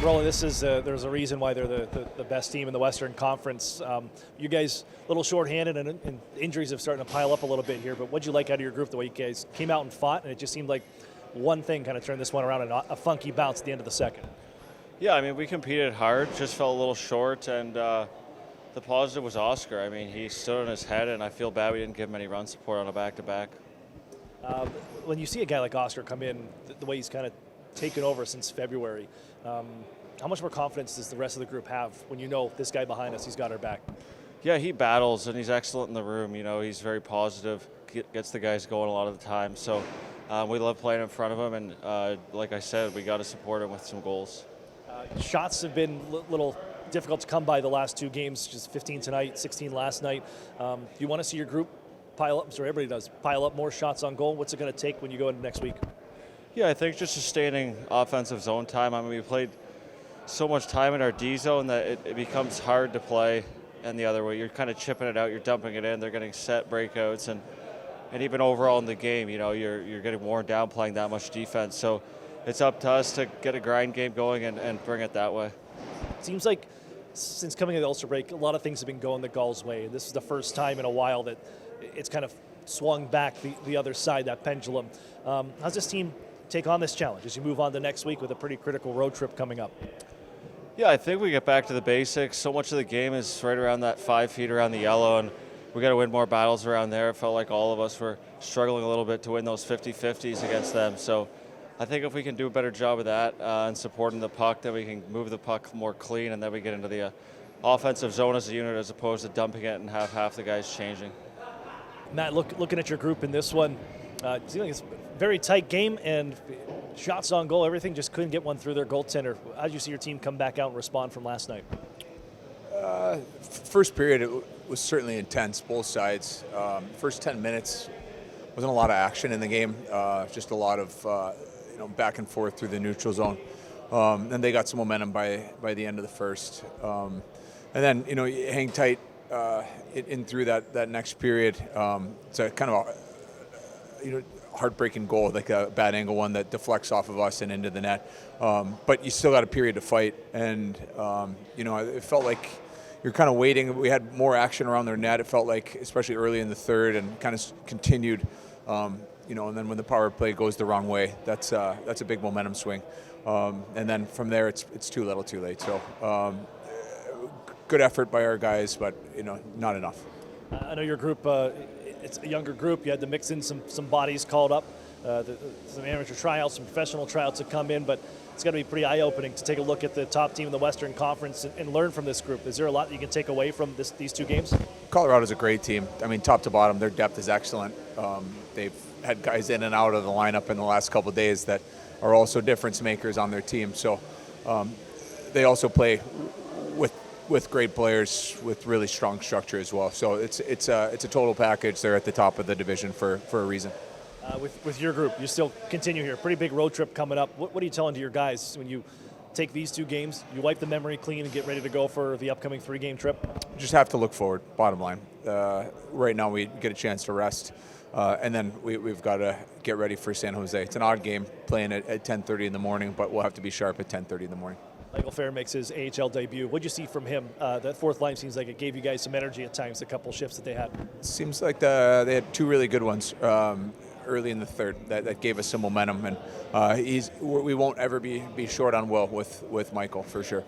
Roland, this is there's a reason why they're the best team in the Western Conference. You guys a little shorthanded, and injuries have started to pile up a little bit here. But what'd you like out of your group? The way you guys came out and fought, and it just seemed like one thing kind of turned this one around, and a funky bounce at the end of the second. Yeah, I mean, we competed hard, just fell a little short, and the positive was Oscar. I mean, he stood on his head, and I feel bad we didn't give him any run support on a back-to-back. When you see a guy like Oscar come in, the way he's kind of taken over since February, how much more confidence does the rest of the group have when you know this guy behind us, he's got our back? Yeah, he battles, and he's excellent in the room. You know, he's very positive, gets the guys going a lot of the time. So we love playing in front of him, and like I said, we got to support him with some goals. Shots have been a little difficult to come by the last two games, just 15 tonight, 16 last night. Do you want to see your group pile up? I'm sure everybody does. Pile up more shots on goal. What's it going to take when you go into next week? Yeah, I think just sustaining offensive zone time. I mean, we played so much time in our D zone that it becomes hard to play in the other way. You're kind of chipping it out, you're dumping it in, they're getting set breakouts, and even overall in the game, you know, you're getting worn down playing that much defense. So it's up to us to get a grind game going and bring it that way. It seems like since coming into the Ulster break, a lot of things have been going the Gulls' way. This is the first time in a while that it's kind of swung back the other side, that pendulum. How's this team take on this challenge as you move on to next week with a pretty critical road trip coming up? Yeah, I think we get back to the basics. So much of the game is right around that 5 feet around the yellow, and we got to win more battles around there. It felt like all of us were struggling a little bit to win those 50-50s against them. So I think if we can do a better job of that and supporting the puck, then we can move the puck more clean, and then we get into the offensive zone as a unit as opposed to dumping it and have half the guys changing. Matt, looking at your group in this one, it seems like it's a very tight game, and shots on goal, everything just couldn't get one through their goaltender. How did you see your team come back out and respond from last night? First period, it was certainly intense, both sides. First 10 minutes, wasn't a lot of action in the game, just a lot of back and forth through the neutral zone. And they got some momentum by the end of the first. And then, you hang tight in through that next period. It's a kind of a, heartbreaking goal, like a bad angle one that deflects off of us and into the net. But you still got a period to fight. And, it felt like you're kind of waiting. We had more action around their net. It felt like, especially early in the third, and kind of continued. And then when the power play goes the wrong way, that's a big momentum swing. And then from there, it's too little, too late. So good effort by our guys, but not enough. I know your group. It's a younger group. You had to mix in some bodies called up, some amateur tryouts, some professional tryouts that come in, but it's got to be pretty eye-opening to take a look at the top team in the Western Conference and learn from this group. Is there a lot that you can take away from these two games? Colorado's a great team. I mean, top to bottom, their depth is excellent. They've had guys in and out of the lineup in the last couple of days that are also difference makers on their team. So they also play with great players with really strong structure as well. So it's a total package. They're at the top of the division for a reason. With your group, you still continue here. Pretty big road trip coming up. What are you telling to your guys when you take these two games, you wipe the memory clean and get ready to go for the upcoming 3-game trip? Just have to look forward, bottom line. Right now we get a chance to rest, and then we've got to get ready for San Jose. It's an odd game playing at 10:30 in the morning, but we'll have to be sharp at 10:30 in the morning. McIlvane makes his AHL debut. What did you see from him? That fourth line seems like it gave you guys some energy at times, a couple shifts that they had. Seems like they had two really good ones early in the third that gave us some momentum, and we won't ever be short on Will with Michael, for sure.